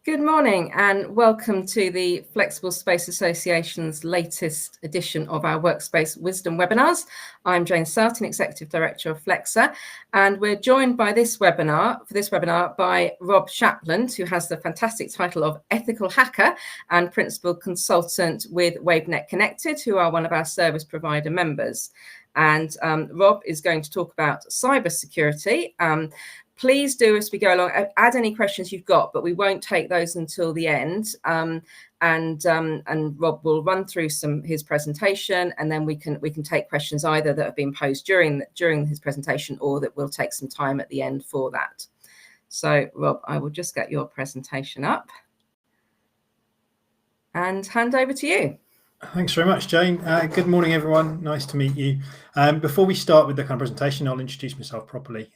Good morning and welcome to the Flexible Space Association's latest edition of our Workspace Wisdom Webinars. I'm Jane Sartin, Executive Director of FlexSA, and we're joined by for this webinar by Rob Shapland, who has the fantastic title of Ethical Hacker and Principal Consultant with Wavenet Connected, who are one of our service provider members. And Rob is going to talk about cybersecurity. Please do, as we go along, add any questions you've got, but we won't take those until the end. And Rob will run through his presentation, and then we can take questions either that have been posed during his presentation, or that we'll take some time at the end for that. So, Rob, I will just get your presentation up and hand over to you. Thanks very much, Jane. Good morning, everyone. Nice to meet you. Before we start with the kind of presentation, I'll introduce myself properly.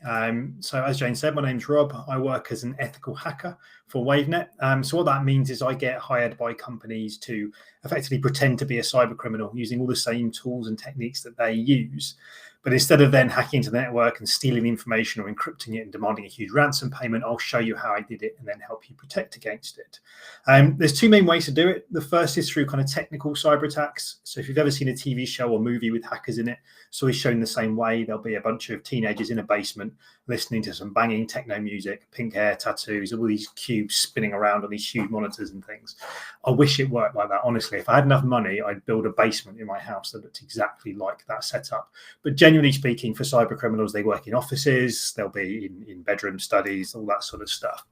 So as Jane said, my name's Rob. I work as an ethical hacker for Wavenet. So what that means is I get hired by companies to effectively pretend to be a cyber criminal using all the same tools and techniques that they use. But instead of then hacking into the network and stealing the information or encrypting it and demanding a huge ransom payment, I'll show you how I did it and then help you protect against it. There's two main ways to do it. The first is through kind of technical cyber attacks. So if you've ever seen a TV show or movie with hackers in it, it's always shown the same way. There'll be a bunch of teenagers in a basement listening to some banging techno music, pink hair, tattoos, all these cubes spinning around on these huge monitors and things. I wish it worked like that. Honestly, if I had enough money, I'd build a basement in my house that looked exactly like that setup. But genuinely speaking, for cyber criminals, they work in offices, they'll be in bedroom studies, all that sort of stuff.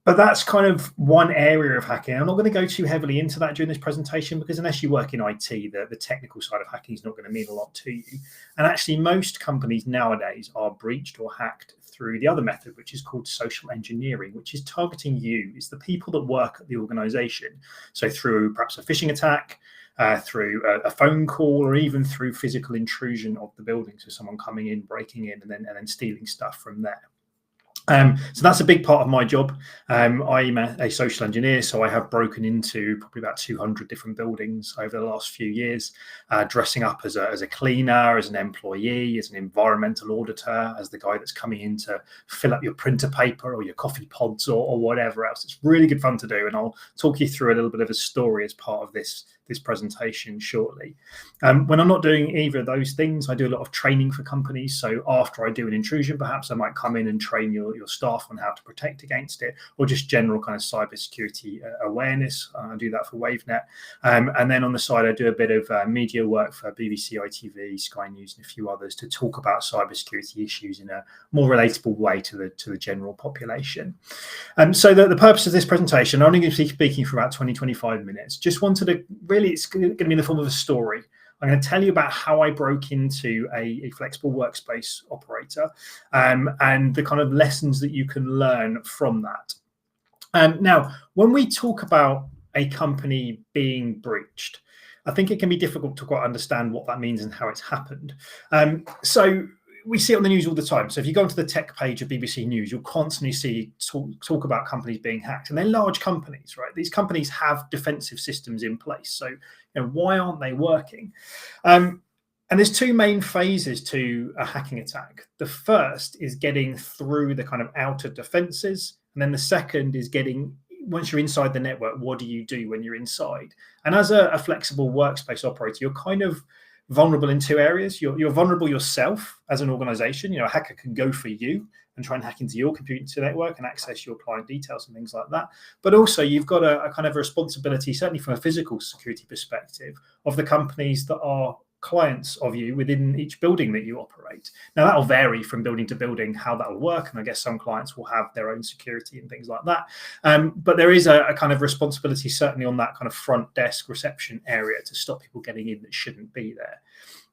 But that's kind of one area of hacking. I'm not going to go too heavily into that during this presentation, because unless you work in IT, the technical side of hacking is not going to mean a lot to you. And actually, most companies nowadays are breached or hacked through the other method, which is called social engineering, which is targeting you. It's the people that work at the organization. So through perhaps a phishing attack, through a phone call, or even through physical intrusion of the building. So someone coming in, breaking in, and then stealing stuff from there. So that's a big part of my job. I'm a social engineer, so I have broken into probably about 200 different buildings over the last few years, dressing up as a cleaner, as an employee, as an environmental auditor, as the guy that's coming in to fill up your printer paper or your coffee pods or whatever else. It's really good fun to do, and I'll talk you through a little bit of a story as part of this presentation shortly. When I'm not doing either of those things, I do a lot of training for companies. So after I do an intrusion, perhaps I might come in and train your staff on how to protect against it, or just general kind of cybersecurity awareness. I do that for Wavenet. And then on the side, I do a bit of media work for BBC, ITV, Sky News, and a few others to talk about cybersecurity issues in a more relatable way to the general population. So the purpose of this presentation, I'm only going to be speaking for about 20-25 minutes. Just wanted to really, it's going to be in the form of a story. I'm going to tell you about how I broke into a flexible workspace operator, and the kind of lessons that you can learn from that. Now, when we talk about a company being breached, I think it can be difficult to quite understand what that means and how it's happened. So we see it on the news all the time. So if you go onto the tech page of BBC News, you'll constantly see talk about companies being hacked, and they're large companies, right? These companies have defensive systems in place. So, why aren't they working? And there's two main phases to a hacking attack. The first is getting through the kind of outer defenses, and then the second is once you're inside the network, what do you do when you're inside? And as a flexible workspace operator, you're kind of vulnerable in two areas. You're vulnerable yourself as an organization. A hacker can go for you and try and hack into your computer network and access your client details and things like that. But also you've got a kind of responsibility, certainly from a physical security perspective, of the companies that are clients of you within each building that you operate. Now, that'll vary from building to building how that will work, and I guess some clients will have their own security and things like that. But there is a kind of responsibility, certainly on that kind of front desk reception area, to stop people getting in that shouldn't be there.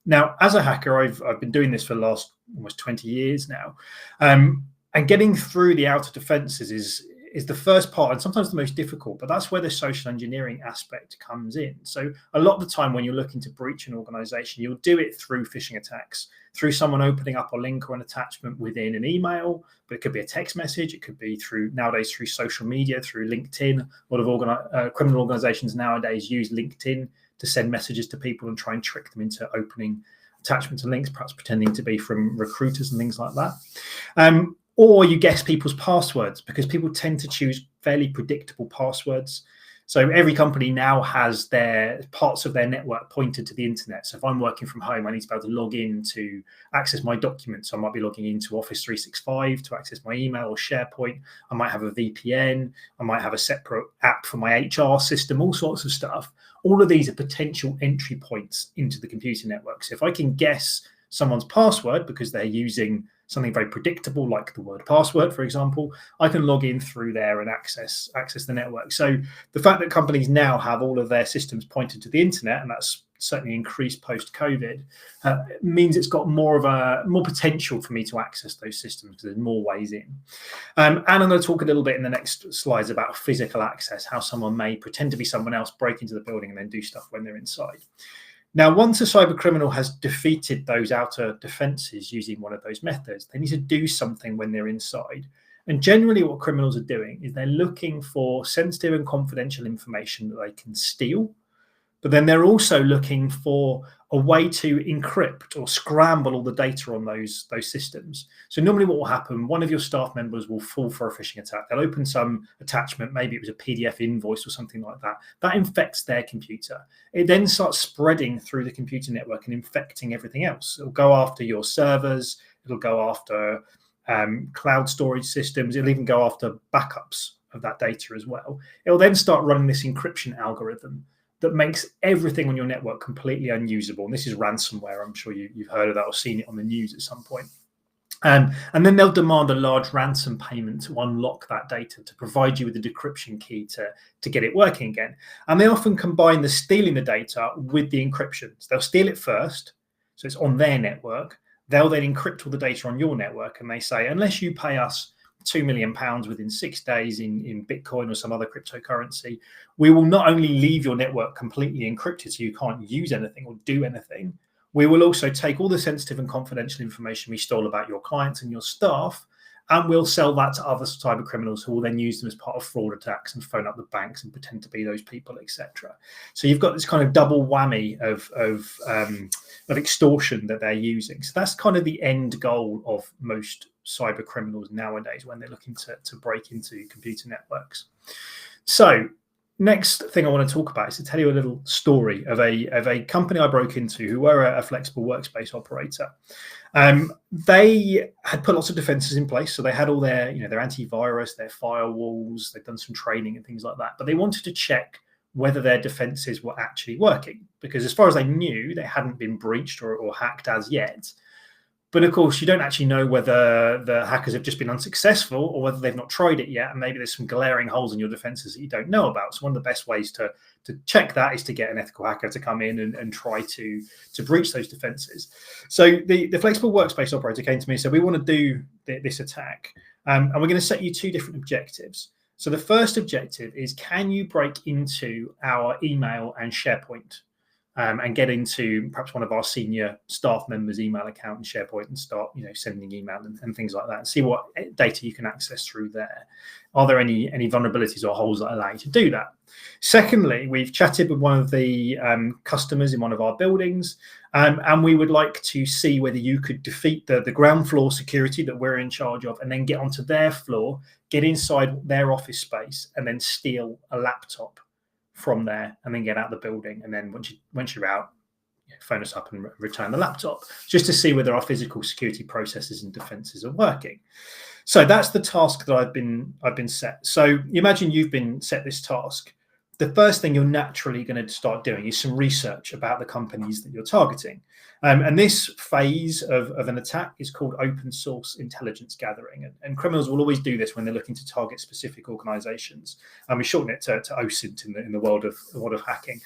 Now, as a hacker, I've been doing this for the last almost 20 years now, and getting through the outer defenses is the first part, and sometimes the most difficult, but that's where the social engineering aspect comes in. So a lot of the time when you're looking to breach an organization, you'll do it through phishing attacks, through someone opening up a link or an attachment within an email, but it could be a text message. It could be nowadays through social media, through LinkedIn. A lot of criminal organizations nowadays use LinkedIn to send messages to people and try and trick them into opening attachments and links, perhaps pretending to be from recruiters and things like that. Or you guess people's passwords, because people tend to choose fairly predictable passwords. So every company now has their parts of their network pointed to the internet. So if I'm working from home, I need to be able to log in to access my documents. So I might be logging into Office 365 to access my email or SharePoint. I might have a VPN. I might have a separate app for my HR system, all sorts of stuff. All of these are potential entry points into the computer network. So if I can guess someone's password because they're using something very predictable like the word password, for example, I can log in through there and access the network. So the fact that companies now have all of their systems pointed to the internet, and that's certainly increased post-COVID, means it's got more potential for me to access those systems because there's more ways in. And I'm going to talk a little bit in the next slides about physical access, how someone may pretend to be someone else, break into the building and then do stuff when they're inside. Now, once a cyber criminal has defeated those outer defenses using one of those methods, they need to do something when they're inside. And generally what criminals are doing is they're looking for sensitive and confidential information that they can steal, but then they're also looking for a way to encrypt or scramble all the data on those systems. So normally what will happen, one of your staff members will fall for a phishing attack. They'll open some attachment, maybe it was a PDF invoice or something like that. That infects their computer. It then starts spreading through the computer network and infecting everything else. It'll go after your servers. It'll go after cloud storage systems. It'll even go after backups of that data as well. It'll then start running this encryption algorithm that makes everything on your network completely unusable. And this is ransomware. I'm sure you've heard of that or seen it on the news at some point. And then they'll demand a large ransom payment to unlock that data, to provide you with a decryption key to get it working again. And they often combine the stealing the data with the encryption. So they'll steal it first, so it's on their network. They'll then encrypt all the data on your network, and they say, unless you pay us £2 million within 6 days in Bitcoin or some other cryptocurrency, we will not only leave your network completely encrypted so you can't use anything or do anything, we will also take all the sensitive and confidential information we stole about your clients and your staff, and we'll sell that to other cyber criminals who will then use them as part of fraud attacks and phone up the banks and pretend to be those people, etc. So you've got this kind of double whammy of extortion that they're using. So that's kind of the end goal of most cyber criminals nowadays when they're looking to break into computer networks. So next thing I want to talk about is to tell you a little story of a company I broke into who were a flexible workspace operator. They had put lots of defenses in place. So they had all their antivirus, their firewalls, they've done some training and things like that. But they wanted to check whether their defenses were actually working, because as far as they knew, they hadn't been breached or hacked as yet. But of course, you don't actually know whether the hackers have just been unsuccessful or whether they've not tried it yet. And maybe there's some glaring holes in your defenses that you don't know about. So one of the best ways to check that is to get an ethical hacker to come in and try to breach those defenses. So the flexible workspace operator came to me and said, we want to do this attack. And we're going to set you two different objectives. So the first objective is, can you break into our email and SharePoint? And get into perhaps one of our senior staff members' email account in SharePoint and start, sending email and things like that, and see what data you can access through there. Are there any vulnerabilities or holes that allow you to do that? Secondly, we've chatted with one of the customers in one of our buildings, and we would like to see whether you could defeat the ground floor security that we're in charge of, and then get onto their floor, get inside their office space, and then steal a laptop from there, and then get out of the building. And then once you're out, phone us up and return the laptop, just to see whether our physical security processes and defenses are working. So that's the task that I've been set. So you imagine you've been set this task. The first thing you're naturally going to start doing is some research about the companies that you're targeting. And this phase of an attack is called open source intelligence gathering. And criminals will always do this when they're looking to target specific organizations. And we shorten it to OSINT in the world of hacking.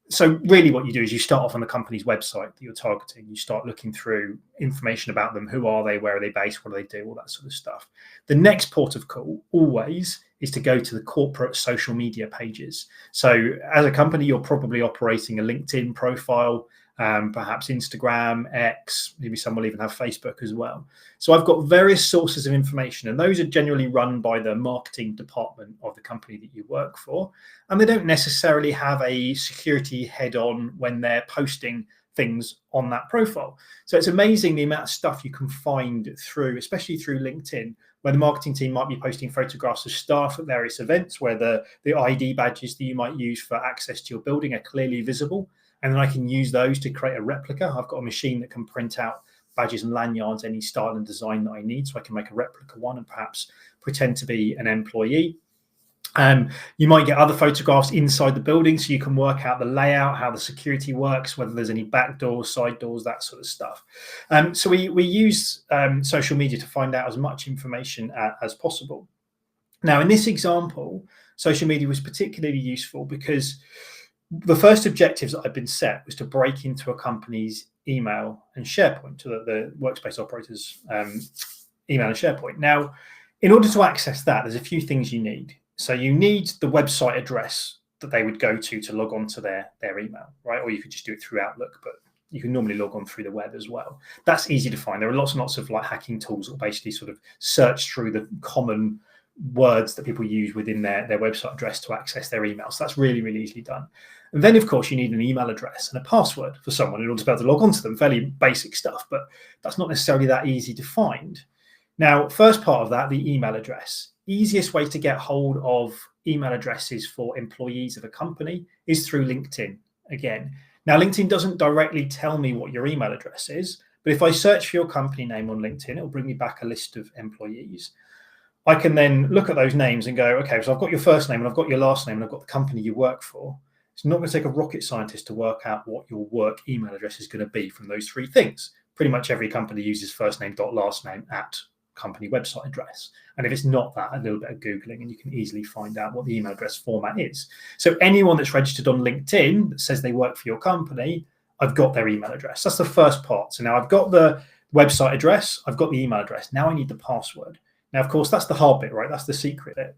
So really what you do is you start off on the company's website that you're targeting. You start looking through information about them. Who are they? Where are they based? What do they do? All that sort of stuff. The next port of call always is to go to the corporate social media pages. So as a company, you're probably operating a LinkedIn profile, perhaps Instagram, X, maybe some will even have Facebook as well. So I've got various sources of information, and those are generally run by the marketing department of the company that you work for. And they don't necessarily have a security head on when they're posting things on that profile. So it's amazing the amount of stuff you can find through, especially through LinkedIn, where the marketing team might be posting photographs of staff at various events, where the ID badges that you might use for access to your building are clearly visible. And then I can use those to create a replica. I've got a machine that can print out badges and lanyards, any style and design that I need. So I can make a replica one and perhaps pretend to be an employee. You might get other photographs inside the building, so you can work out the layout, how the security works, whether there's any back doors, side doors, that sort of stuff. So we use social media to find out as much information as possible. Now, in this example, social media was particularly useful because the first objectives that had been set was to break into a company's email and SharePoint, to the workspace operators' email and SharePoint. Now, in order to access that, there's a few things you need. So you need the website address that they would go to log on to their email, right? Or you could just do it through Outlook, but you can normally log on through the web as well. That's easy to find. There are lots and lots of like hacking tools that basically sort of search through the common words that people use within their website address to access their emails. So that's really, really easily done. And then, of course, you need an email address and a password for someone in order to be able to log on to them. Fairly basic stuff, but that's not necessarily that easy to find. Now, first part of that, the email address. Easiest way to get hold of email addresses for employees of a company is through LinkedIn again. Now, LinkedIn doesn't directly tell me what your email address is, but if I search for your company name on LinkedIn, it'll bring me back a list of employees. I can then look at those names and go, okay, so I've got your first name and I've got your last name and I've got the company you work for. It's not going to take a rocket scientist to work out what your work email address is going to be from those three things. Pretty much every company uses first name dot last name at company website address. And if it's not that, a little bit of Googling and you can easily find out what the email address format is. So anyone that's registered on LinkedIn that says they work for your company, I've got their email address. That's the first part. So now I've got the website address, I've got the email address. Now I need the password. Now, of course, that's the hard bit, right? That's the secret bit.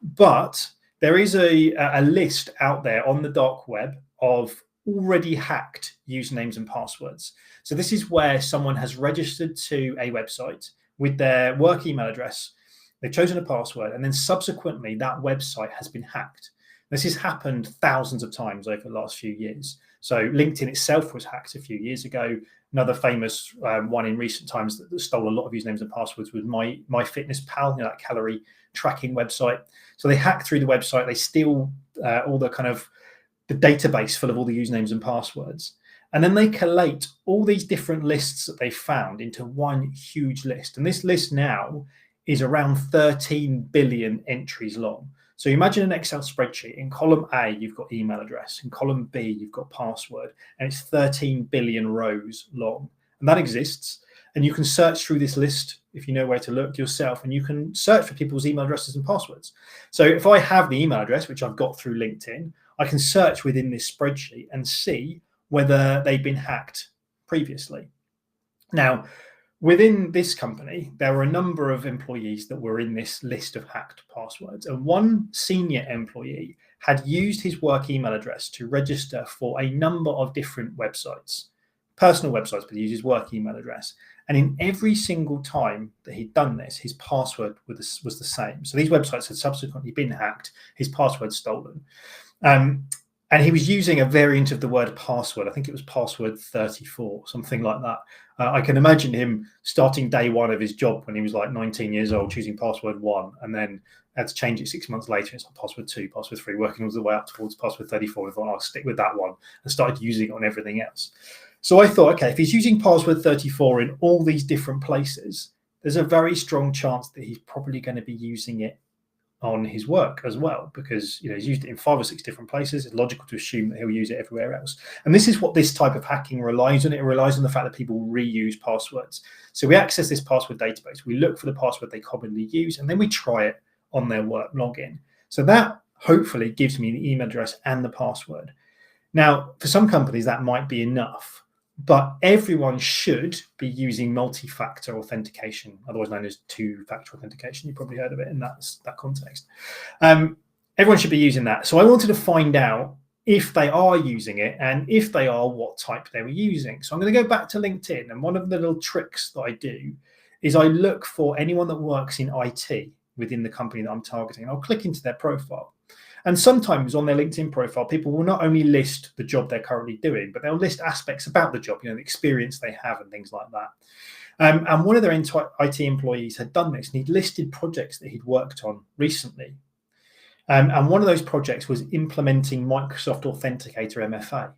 But there is a list out there on the dark web of already hacked usernames and passwords. So this is where someone has registered to a website with their work email address, they've chosen a password, and then subsequently that website has been hacked. This has happened thousands of times over the last few years. So LinkedIn itself was hacked a few years ago. Another famous one in recent times that stole a lot of usernames and passwords was MyFitnessPal, that calorie tracking website. So they hack through the website, they steal all the kind of the database full of all the usernames and passwords. And then they collate all these different lists that they found into one huge list. And this list now is around 13 billion entries long. So imagine an Excel spreadsheet. In column A, you've got email address. In column B, you've got password. And it's 13 billion rows long. And that exists. And you can search through this list if you know where to look yourself. And you can search for people's email addresses and passwords. So if I have the email address, which I've got through LinkedIn, I can search within this spreadsheet and see whether they've been hacked previously. Now, within this company, there were a number of employees that were in this list of hacked passwords. And one senior employee had used his work email address to register for a number of different websites, personal websites, but he used his work email address. And in every single time that he'd done this, his password was the same. So these websites had subsequently been hacked, his password stolen. And he was using a variant of the word password. I think it was password 34, something like that. I can imagine him starting day one of his job when he was like 19 years old, choosing password 1, and then had to change it 6 months later. It's like password 2, password 3, working all the way up towards password 34. I thought, I'll stick with that one, and started using it on everything else. So I thought, okay, if he's using password 34 in all these different places, there's a very strong chance that he's probably going to be using it on his work as well, because he's used it in 5 or 6 different places. It's logical to assume that he'll use it everywhere else. And this is what this type of hacking relies on. It relies on the fact that people reuse passwords. So we access this password database, we look for the password they commonly use, and then we try it on their work login. So that hopefully gives me the email address and the password. Now, for some companies, that might be enough, but everyone should be using multi-factor authentication, otherwise known as two-factor authentication. You've probably heard of it in that context. Everyone should be using that. So I wanted to find out if they are using it, and if they are, what type they were using. So I'm going to go back to LinkedIn, and one of the little tricks that I do is I look for anyone that works in IT within the company that I'm targeting, and I'll click into their profile. And sometimes on their LinkedIn profile, people will not only list the job they're currently doing, but they'll list aspects about the job, the experience they have and things like that. And one of their IT employees had done this, and he'd listed projects that he'd worked on recently. And one of those projects was implementing Microsoft Authenticator MFA.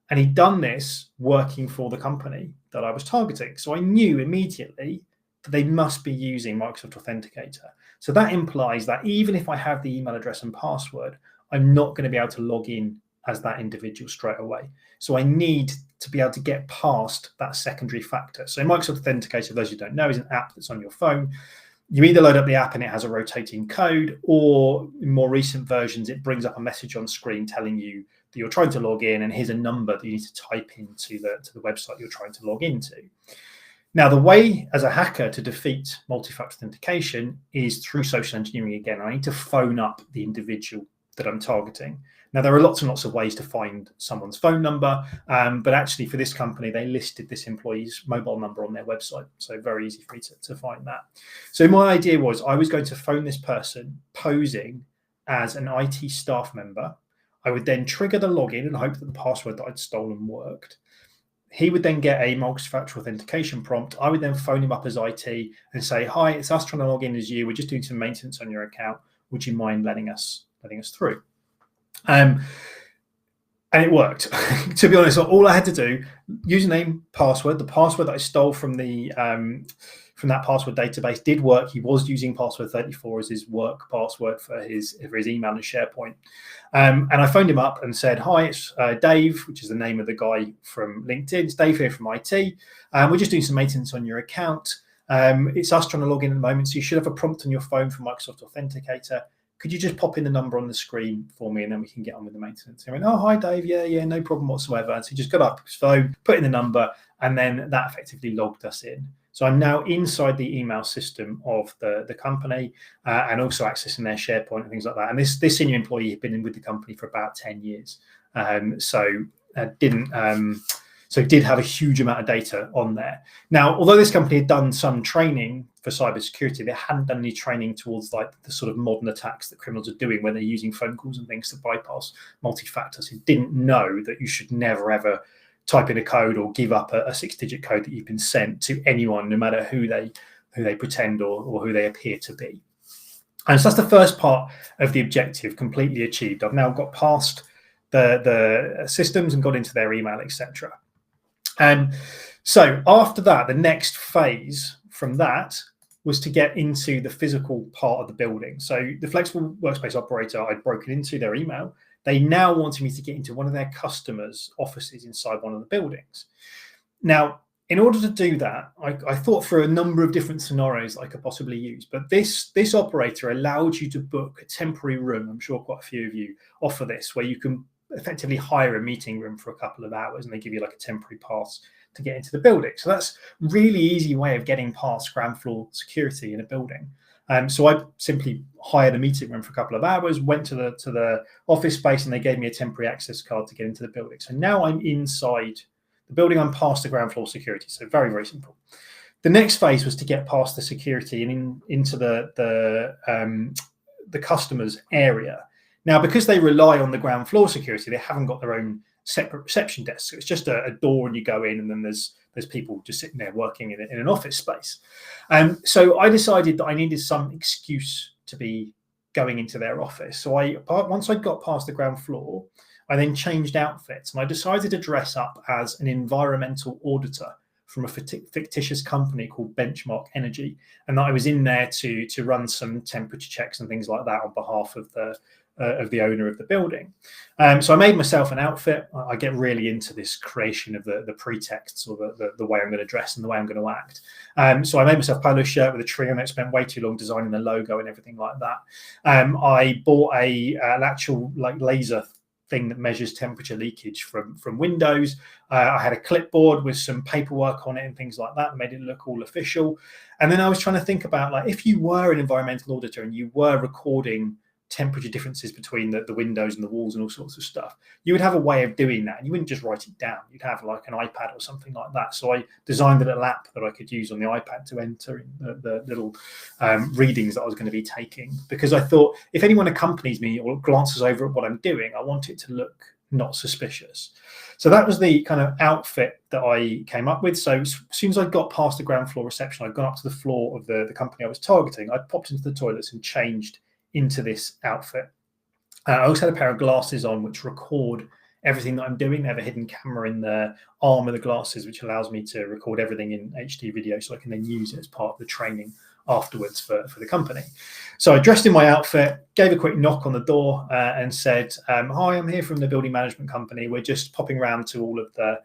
And he'd done this working for the company that I was targeting. So I knew immediately that they must be using Microsoft Authenticator. So that implies that even if I have the email address and password, I'm not going to be able to log in as that individual straight away. So I need to be able to get past that secondary factor. So Microsoft Authenticator, for those who don't know, is an app that's on your phone. You either load up the app and it has a rotating code, or in more recent versions, it brings up a message on screen telling you that you're trying to log in, and here's a number that you need to type into the website you're trying to log into. Now, the way as a hacker to defeat multi-factor authentication is through social engineering again. I need to phone up the individual that I'm targeting. Now, there are lots and lots of ways to find someone's phone number, but actually for this company, they listed this employee's mobile number on their website. So very easy for me to find that. So my idea was I was going to phone this person posing as an IT staff member. I would then trigger the login and hope that the password that I'd stolen worked. He would then get a multi-factor authentication prompt. I would then phone him up as IT and say, "Hi, it's us trying to log in as you. We're just doing some maintenance on your account. Would you mind letting us through?" And it worked. To be honest, all I had to do, username, password, the password that I stole from that password database did work. He was using password 34 as his work password for his email and SharePoint. And I phoned him up and said, "Hi, it's Dave," which is the name of the guy from LinkedIn. "It's Dave here from IT. We're just doing some maintenance on your account. It's us trying to log in at the moment, so you should have a prompt on your phone from Microsoft Authenticator. Could you just pop in the number on the screen for me, and then we can get on with the maintenance?" He went, "Oh, hi, Dave. Yeah, no problem whatsoever." And so he just got up his phone, put in the number, and then that effectively logged us in. So I'm now inside the email system of the company, and also accessing their SharePoint and things like that. And this senior employee had been with the company for about 10 years. So did have a huge amount of data on there. Now, although this company had done some training for cybersecurity, they hadn't done any training towards like the sort of modern attacks that criminals are doing, where they're using phone calls and things to bypass multi-factor. So didn't know that you should never ever type in a code or give up a 6-digit code that you've been sent to anyone, no matter who they pretend or who they appear to be. And so that's the first part of the objective completely achieved. I've now got past the systems and got into their email, etc. So after that, the next phase from that was to get into the physical part of the building. So the flexible workspace operator, I'd broken into their email. They now wanted me to get into one of their customers' offices inside one of the buildings. Now, in order to do that, I thought through a number of different scenarios that I could possibly use. But this operator allowed you to book a temporary room. I'm sure quite a few of you offer this, where you can effectively hire a meeting room for a couple of hours, and they give you like a temporary pass to get into the building. So that's a really easy way of getting past ground floor security in a building. So I simply hired a meeting room for a couple of hours, went to the office space, and they gave me a temporary access card to get into the building. So now I'm inside the building. I'm past the ground floor security. So very, very simple. The next phase was to get past the security and into the customer's area. Now, because they rely on the ground floor security, they haven't got their own separate reception desk. So it's just a door, and you go in, and then there's people just sitting there working in an office space. So I decided that I needed some excuse to be going into their office. So once I got past the ground floor, I then changed outfits, and I decided to dress up as an environmental auditor from a fictitious company called Benchmark Energy, and that I was in there to run some temperature checks and things like that on behalf of the owner of the building. So I made myself an outfit. I get really into this creation of the pretexts, or the way I'm going to dress and the way I'm going to act. So I made myself a polo shirt with a tree on it, spent way too long designing the logo and everything like that. I bought an actual like laser thing that measures temperature leakage from windows. I had a clipboard with some paperwork on it and things like that made it look all official. And then I was trying to think about, like, if you were an environmental auditor and you were recording temperature differences between the windows and the walls and all sorts of stuff, you would have a way of doing that. And you wouldn't just write it down. You'd have like an iPad or something like that. So I designed a little app that I could use on the iPad to enter in the little readings that I was going to be taking, because I thought if anyone accompanies me or glances over at what I'm doing, I want it to look not suspicious. So that was the kind of outfit that I came up with. So as soon as I got past the ground floor reception, I'd gone up to the floor of the company I was targeting. I'd popped into the toilets and changed into this outfit. I also had a pair of glasses on which record everything that I'm doing. They have a hidden camera in the arm of the glasses, which allows me to record everything in HD video, so I can then use it as part of the training afterwards for the company. So I dressed in my outfit, gave a quick knock on the door and said, hi, I'm here from the building management company. We're just popping around to all of the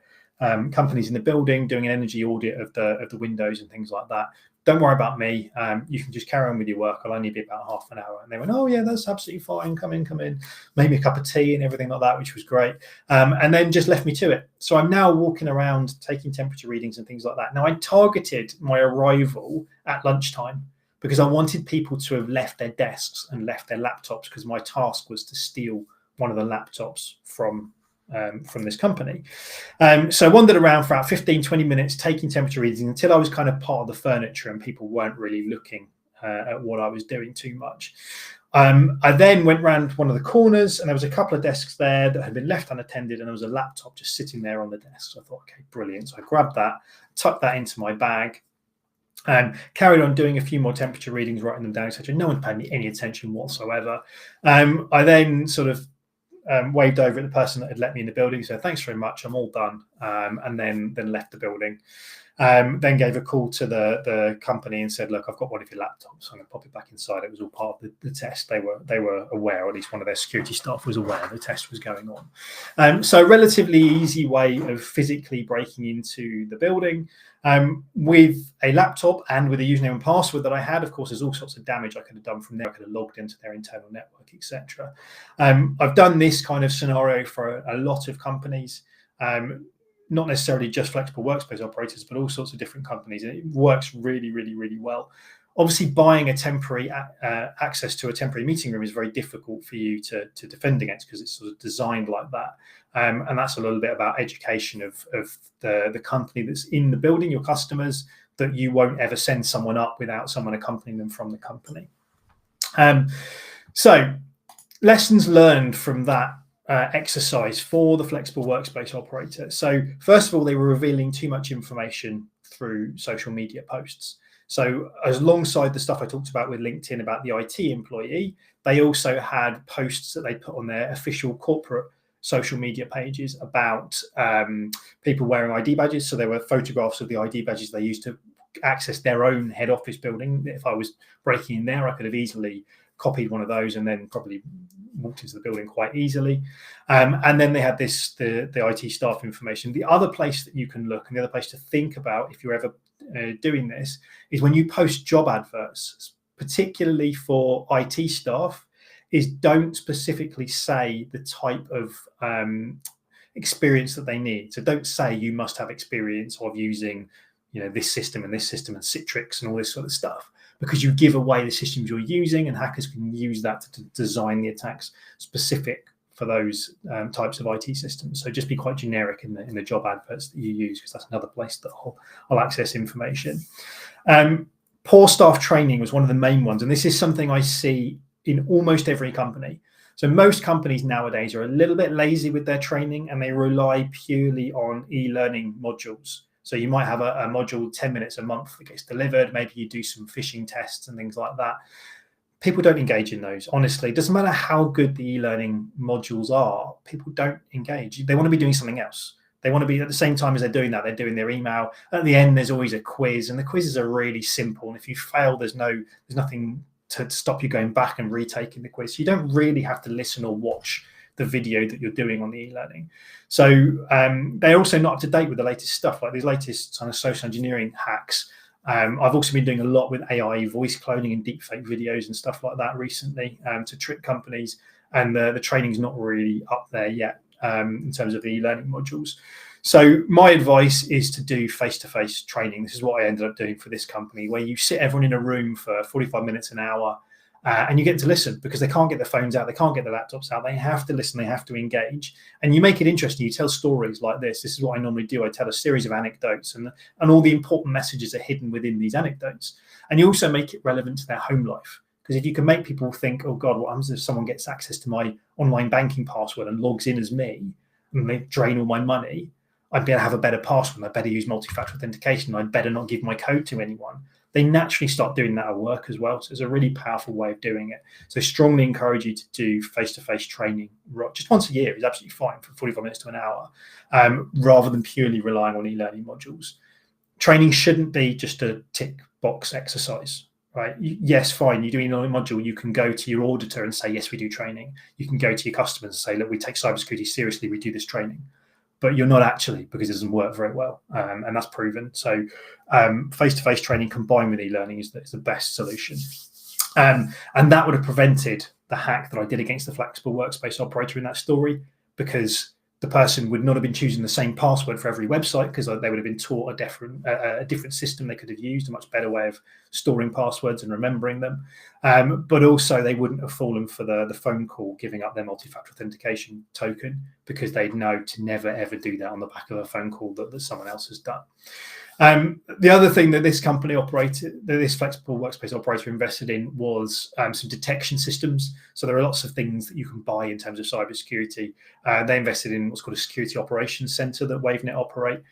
companies in the building, doing an energy audit of the windows and things like that. Don't worry about me. You can just carry on with your work. I'll only be about half an hour. And they went, oh yeah, that's absolutely fine. Come in. Made me a cup of tea and everything like that, which was great. And then just left me to it. So I'm now walking around taking temperature readings and things like that. Now I targeted my arrival at lunchtime because I wanted people to have left their desks and left their laptops, because my task was to steal one of the laptops from this company. So I wandered around for about 15-20 minutes taking temperature readings until I was kind of part of the furniture and people weren't really looking at what I was doing too much. I then went round one of the corners and there was a couple of desks there that had been left unattended, and there was a laptop just sitting there on the desk. So I thought, okay, brilliant. So I grabbed that, tucked that into my bag, and carried on doing a few more temperature readings, writing them down, etc. No one paid me any attention whatsoever. I then sort of waved over at the person that had let me in the building, said thanks very much, I'm all done, and then left the building. Then gave a call to the company and said, look, I've got one of your laptops, I'm going to pop it back inside. It was all part of the test. They were aware, or at least one of their security staff was aware the test was going on. So a relatively easy way of physically breaking into the building with a laptop and with a username and password that I had. Of course, there's all sorts of damage I could have done from there. I could have logged into their internal network, etc. I've done this kind of scenario for a lot of companies. Not necessarily just flexible workspace operators, but all sorts of different companies. And it works really, really, really well. Obviously, buying a temporary access to a temporary meeting room is very difficult for you to defend against, because it's sort of designed like that. And that's a little bit about education of the company that's in the building, your customers, that you won't ever send someone up without someone accompanying them from the company. So lessons learned from that exercise for the flexible workspace operator. So first of all, they were revealing too much information through social media posts. So as alongside the stuff I talked about with LinkedIn about the IT employee, they also had posts that they put on their official corporate social media pages about people wearing ID badges. So there were photographs of the ID badges they used to access their own head office building. If I was breaking in there, I could have easily copied one of those and then probably walked into the building quite easily. And then they had the IT staff information. The other place that you can look, and the other place to think about if you're ever doing this, is when you post job adverts, particularly for IT staff, is don't specifically say the type of experience that they need. So don't say you must have experience of using, this system and Citrix and all this sort of stuff, because you give away the systems you're using, and hackers can use that to design the attacks specific for those types of IT systems. So just be quite generic in the job adverts that you use, because that's another place that I'll access information. Poor staff training was one of the main ones, and this is something I see in almost every company. So most companies nowadays are a little bit lazy with their training, and they rely purely on e-learning modules. So you might have a module 10 minutes a month that gets delivered. Maybe you do some phishing tests and things like that. People don't engage in those. Honestly, it doesn't matter how good the e-learning modules are. People don't engage. They want to be doing something else. They want to be, at the same time as they're doing that, they're doing their email. At the end, there's always a quiz, and the quizzes are really simple. And if you fail, there's nothing to stop you going back and retaking the quiz. You don't really have to listen or watch the video that you're doing on the e-learning. So they're also not up to date with the latest stuff, like these latest kind of social engineering hacks. I've also been doing a lot with AI voice cloning and deepfake videos and stuff like that recently to trick companies, and the training's not really up there yet in terms of the e-learning modules. So my advice is to do face-to-face training. This is what I ended up doing for this company, where you sit everyone in a room for 45 minutes, an hour, And you get to listen because they can't get their phones out, they can't get their laptops out, they have to listen, they have to engage. And you make it interesting, you tell stories like this. This is what I normally do. I tell a series of anecdotes, and all the important messages are hidden within these anecdotes. And you also make it relevant to their home life. Because if you can make people think, oh God, what happens if someone gets access to my online banking password and logs in as me and they drain all my money, I'd better have a better password, I'd better use multi-factor authentication, I'd better not give my code to anyone. They naturally start doing that at work as well. So it's a really powerful way of doing it. So I strongly encourage you to do face-to-face training just once a year is absolutely fine, for 45 minutes to an hour, rather than purely relying on e-learning modules. Training shouldn't be just a tick box exercise, right? Yes, fine, you do an e-learning module, you can go to your auditor and say, yes, we do training. You can go to your customers and say, look, we take cybersecurity seriously, we do this training. But you're not actually, because it doesn't work very well, and that's proven. So face-to-face training combined with e-learning is the best solution. And that would have prevented the hack that I did against the flexible workspace operator in that story, because the person would not have been choosing the same password for every website, because they would have been taught a different system they could have used, a much better way of storing passwords and remembering them. But also they wouldn't have fallen for the phone call giving up their multi-factor authentication token, because they'd know to never, ever do that on the back of a phone call that someone else has done. The other thing that this company operated, that this flexible workspace operator invested in, was some detection systems. So there are lots of things that you can buy in terms of cybersecurity. They invested in what's called a security operations center that Wavenet operate,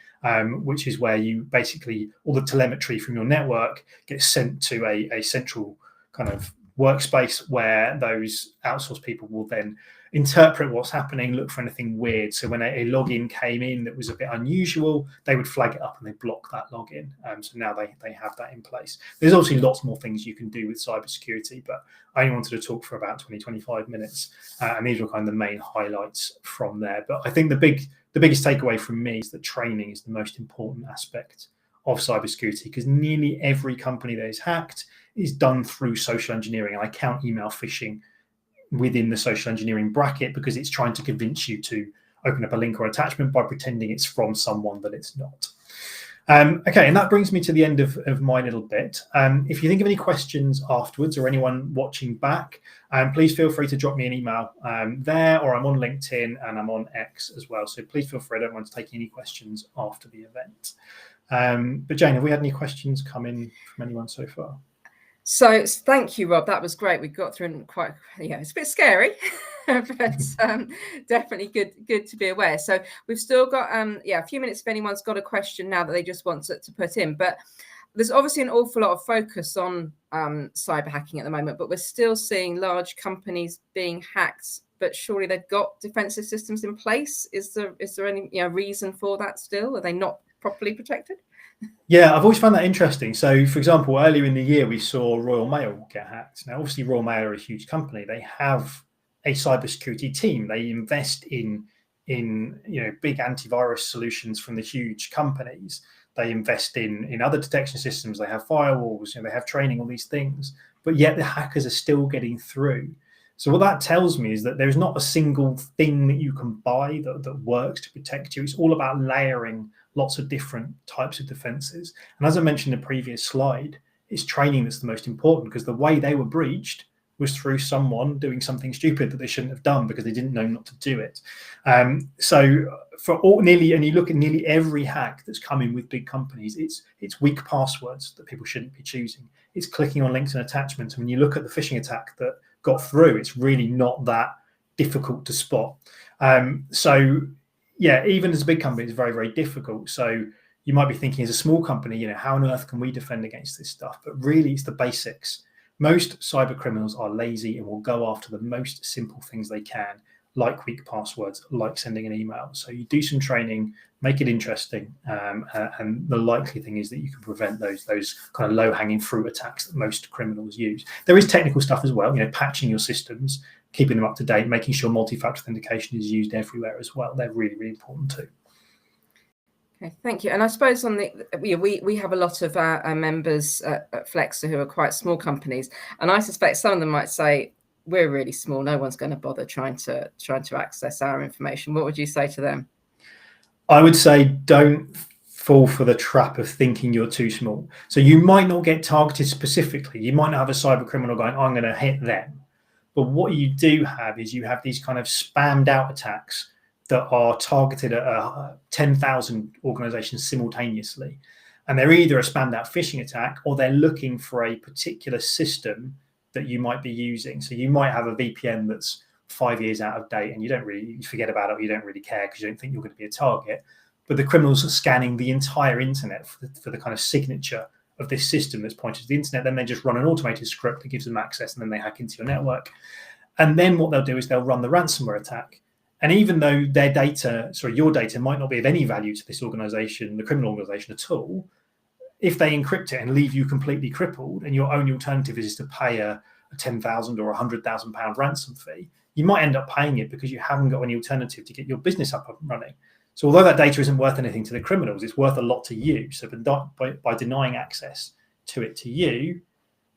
which is where you basically, all the telemetry from your network gets sent to a central kind of workspace where those outsourced people will then interpret what's happening, look for anything weird. So when a login came in that was a bit unusual, they would flag it up and they block that login. So now they have that in place. There's obviously lots more things you can do with cybersecurity, but I only wanted to talk for about 20-25 minutes. And these were kind of the main highlights from there. But I think the biggest takeaway from me is that training is the most important aspect of cybersecurity, because nearly every company that is hacked is done through social engineering. And I count email phishing within the social engineering bracket, because it's trying to convince you to open up a link or attachment by pretending it's from someone that it's not. Okay, and that brings me to the end of my little bit. If you think of any questions afterwards, or anyone watching back, please feel free to drop me an email there, or I'm on LinkedIn and I'm on X as well. So please feel free. I don't want to take any questions after the event. But Jane, have we had any questions come in from anyone so far? So thank you, Rob. That was great. We got through quite, it's a bit scary, but definitely good to be aware. So we've still got a few minutes if anyone's got a question now that they just want to put in. But there's obviously an awful lot of focus on cyber hacking at the moment, but we're still seeing large companies being hacked. But surely they've got defensive systems in place. Is there any reason for that still? Are they not properly protected? Yeah, I've always found that interesting. So, for example, earlier in the year, we saw Royal Mail get hacked. Now, obviously, Royal Mail are a huge company. They have a cybersecurity team. They invest in big antivirus solutions from the huge companies. They invest in other detection systems. They have firewalls. They have training, all these things. But yet the hackers are still getting through. So what that tells me is that there's not a single thing that you can buy that works to protect you. It's all about layering lots of different types of defenses. And as I mentioned in the previous slide, it's training that's the most important, because the way they were breached was through someone doing something stupid that they shouldn't have done because they didn't know not to do it. So for and you look at nearly every hack that's come in with big companies, it's weak passwords that people shouldn't be choosing. It's clicking on links and attachments. And when you look at the phishing attack that got through, it's really not that difficult to spot. So yeah, even as a big company, it's very, very difficult. So you might be thinking, as a small company, how on earth can we defend against this stuff? But really, it's the basics. Most cyber criminals are lazy and will go after the most simple things they can, like weak passwords, like sending an email. So you do some training, make it interesting, and the likely thing is that you can prevent those kind of low-hanging fruit attacks that most criminals use. There is technical stuff as well, patching your systems, keeping them up to date, making sure multi-factor authentication is used everywhere as well. They're really, really important too. Okay, thank you. And I suppose we have a lot of our members at FlexSA who are quite small companies, and I suspect some of them might say, we're really small, no one's going to bother trying to access our information. What would you say to them? I would say don't fall for the trap of thinking you're too small. So you might not get targeted specifically. You might not have a cyber criminal going, I'm going to hit them. But what you do have is you have these kind of spammed out attacks that are targeted at 10,000 organizations simultaneously. And they're either a spammed out phishing attack, or they're looking for a particular system that you might be using. So you might have a VPN that's 5 years out of date, and you forget about it, or you don't really care because you don't think you're going to be a target. But the criminals are scanning the entire internet for the kind of signature of this system that's pointed to the internet. Then they just run an automated script that gives them access, and then they hack into your network. And then what they'll do is they'll run the ransomware attack. And even though your data might not be of any value to this organization, the criminal organization at all, if they encrypt it and leave you completely crippled, and your only alternative is to pay a 10,000 or £100,000 ransom fee, you might end up paying it because you haven't got any alternative to get your business up and running. So although that data isn't worth anything to the criminals, it's worth a lot to you. So by denying access to it to you,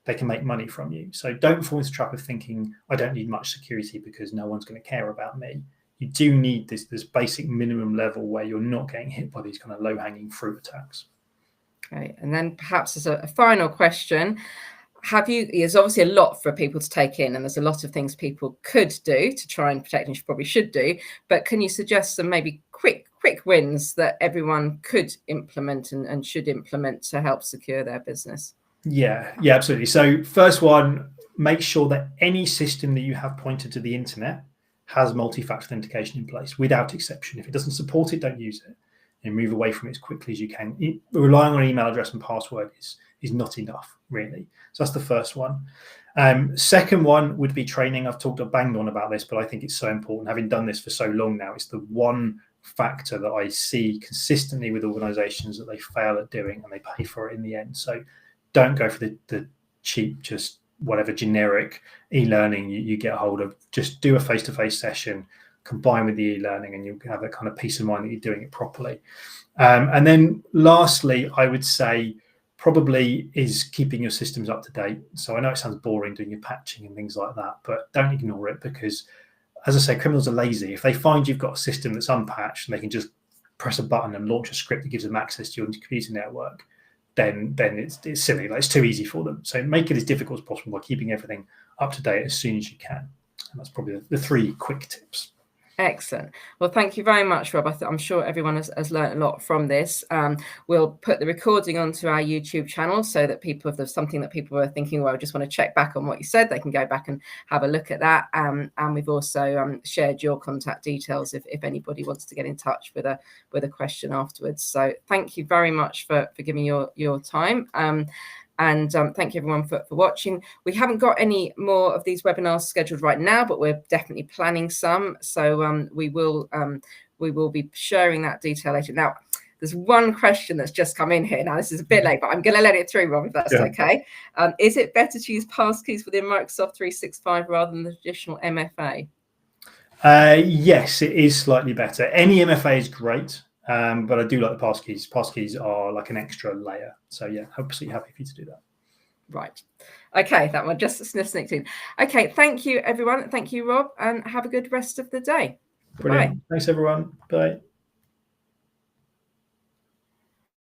they can make money from you. So don't fall into the trap of thinking, I don't need much security because no one's going to care about me. You do need this basic minimum level where you're not getting hit by these kind of low-hanging fruit attacks. Okay, and then perhaps as a final question, there's obviously a lot for people to take in, and there's a lot of things people could do to try and protect, and probably should do, but can you suggest some maybe quick wins that everyone could implement and should implement to help secure their business? Yeah, absolutely. So first one, make sure that any system that you have pointed to the internet has multi-factor authentication in place without exception. If it doesn't support it, don't use it, and move away from it as quickly as you can. Relying on email address and password is not enough, really. So that's the first one. Second one would be training. I've banged on about this, but I think it's so important. Having done this for so long now, it's the one factor that I see consistently with organizations that they fail at doing, and they pay for it in the end. So don't go for the cheap, just whatever generic e-learning you get a hold of. Just do a face-to-face session, combine with the e-learning, and you'll have a kind of peace of mind that you're doing it properly. And then lastly, I would say probably is keeping your systems up to date. So I know it sounds boring doing your patching and things like that, but don't ignore it, because as I say, criminals are lazy. If they find you've got a system that's unpatched and they can just press a button and launch a script that gives them access to your computer network, then it's silly. Like, it's too easy for them. So make it as difficult as possible by keeping everything up to date as soon as you can. And that's probably the 3 quick tips. Excellent. Well, thank you very much, Rob. I'm sure everyone has learned a lot from this. We'll put the recording onto our YouTube channel so that people, if there's something that people are thinking, well, I just want to check back on what you said, they can go back and have a look at that. And we've also shared your contact details if anybody wants to get in touch with a question afterwards. So thank you very much for giving your time. And thank you everyone for watching. We haven't got any more of these webinars scheduled right now, but we're definitely planning some. So we will be sharing that detail later. Now, there's one question that's just come in here. Now, this is a bit late, but I'm going to let it through, Rob, if that's okay. Is it better to use passkeys within Microsoft 365 rather than the traditional MFA? Yes, it is slightly better. Any MFA is great. But I do like the passkeys. Passkeys are like an extra layer. So yeah, absolutely happy for you to do that. Right. Okay, that one just snipped in. Okay, thank you everyone. Thank you, Rob, and have a good rest of the day. Brilliant. Bye. Thanks everyone. Bye.